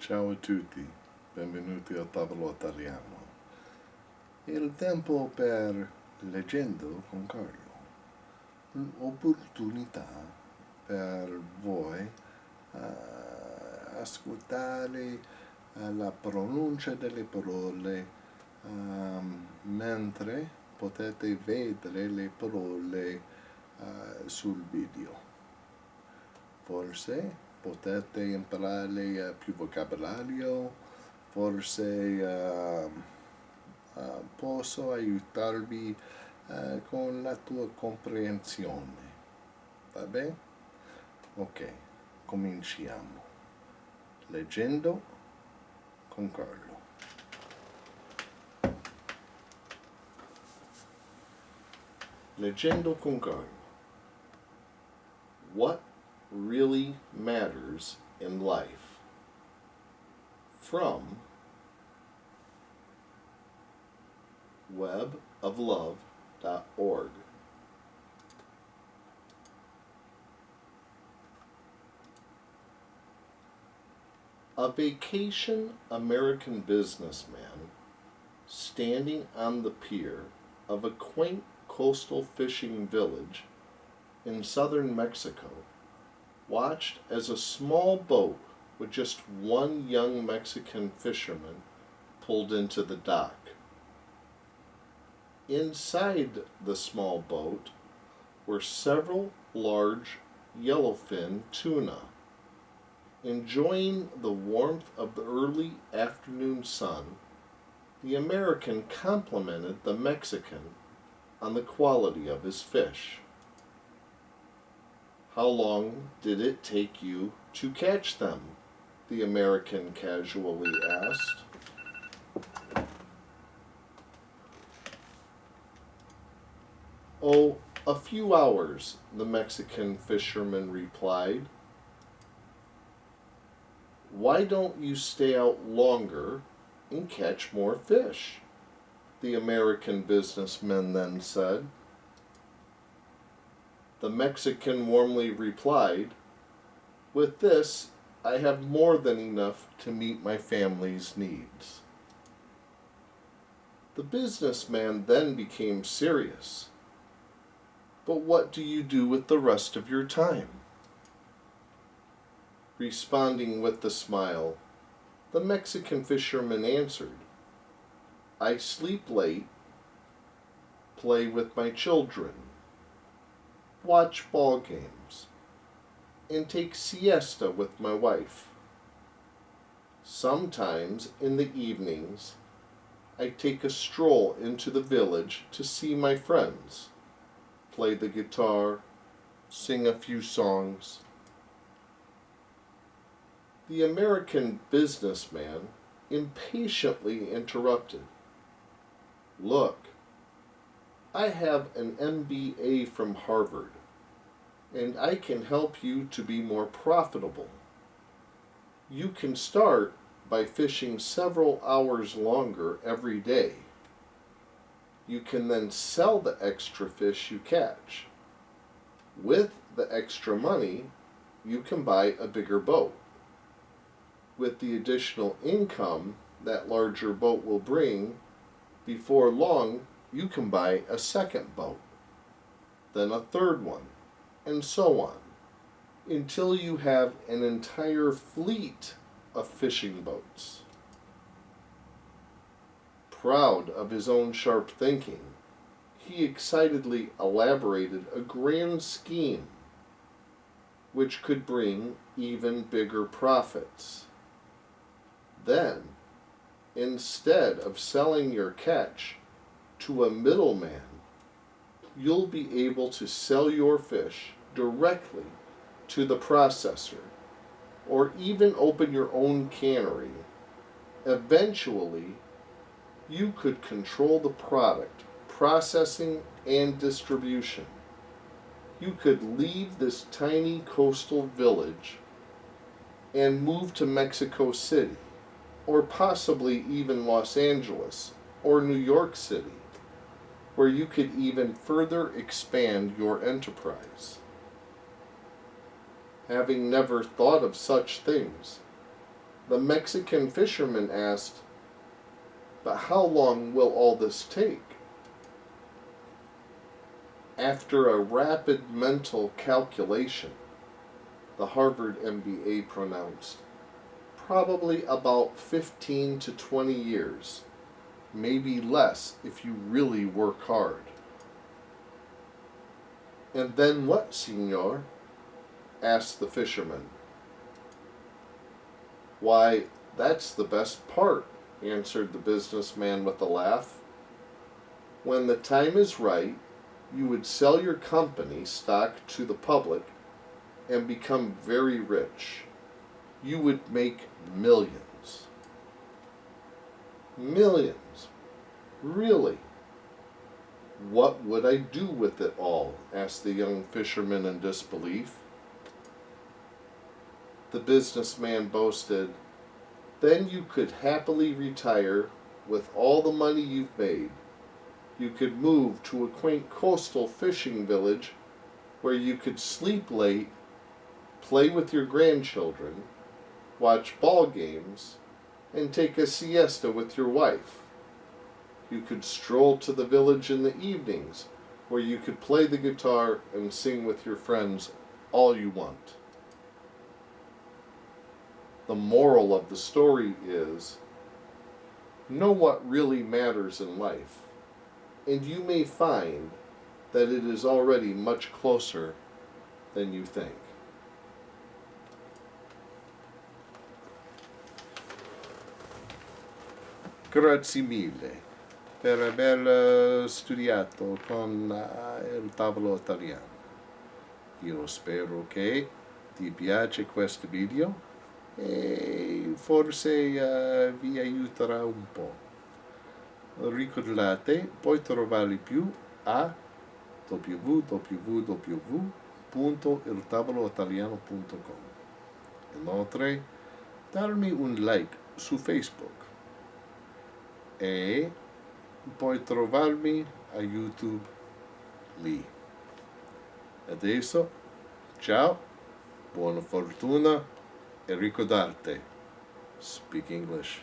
Ciao a tutti, benvenuti al tavolo italiano. Il tempo per Leggendo con Carlo. Un'opportunità per voi ascoltare la pronuncia delle parole mentre potete vedere le parole sul video. Forse potete imparare più vocabolario, forse posso aiutarvi con la tua comprensione. Va bene? Ok, cominciamo. Leggendo con Carlo. Leggendo con Carlo. What really matters in life? From weboflove.org. A vacation American businessman standing on the pier of a quaint coastal fishing village in southern Mexico watched as a small boat with just one young Mexican fisherman pulled into the dock. Inside the small boat were several large yellowfin tuna. Enjoying the warmth of the early afternoon sun, the American complimented the Mexican on the quality of his fish. "How long did it take you to catch them?" the American casually asked. "Oh, a few hours," the Mexican fisherman replied. "Why don't you stay out longer and catch more fish?" the American businessman then said. The Mexican warmly replied, "With this, I have more than enough to meet my family's needs." The businessman then became serious. "But what do you do with the rest of your time?" Responding with a smile, the Mexican fisherman answered, "I sleep late, play with my children, watch ball games, and take siesta with my wife. Sometimes in the evenings, I take a stroll into the village to see my friends, play the guitar, sing a few songs." The American businessman impatiently interrupted. "Look, I have an MBA from Harvard, and I can help you to be more profitable. You can start by fishing several hours longer every day. You can then sell the extra fish you catch. With the extra money, you can buy a bigger boat. With the additional income that larger boat will bring, before long you can buy a second boat, then a third one, and so on, until you have an entire fleet of fishing boats." Proud of his own sharp thinking, he excitedly elaborated a grand scheme which could bring even bigger profits. Then, instead of selling your catch to a middleman, you'll be able to sell your fish directly to the processor, or even open your own cannery. Eventually, you could control the product, processing, and distribution. You could leave this tiny coastal village and move to Mexico City, or possibly even Los Angeles or New York City, where you could even further expand your enterprise. Having never thought of such things, The Mexican fisherman asked, "But how long will all this take?" After a rapid mental calculation, the Harvard MBA pronounced, "Probably about 15 to 20 years, maybe less if you really work hard." "And then what, senor?" asked the fisherman. "Why, that's the best part," answered the businessman with a laugh. "When the time is right, you would sell your company stock to the public and become very rich. You would make millions." "Millions? Really? What would I do with it all?" asked the young fisherman in disbelief. The businessman boasted, "Then you could happily retire with all the money you've made. You could move to a quaint coastal fishing village where you could sleep late, play with your grandchildren, watch ball games, and take a siesta with your wife. You could stroll to the village in the evenings where you could play the guitar and sing with your friends all you want." The moral of the story is, know what really matters in life, and you may find that it is already much closer than you think. Grazie mille per aver studiato con il tavolo italiano. Io spero che ti piace questo video e forse vi aiuterà un po'. Ricordate, puoi trovarli più a www.iltavoloitaliano.com. Inoltre, darmi un like su Facebook e puoi trovarmi a YouTube lì. Adesso, ciao, buona fortuna e ricordate, speak English.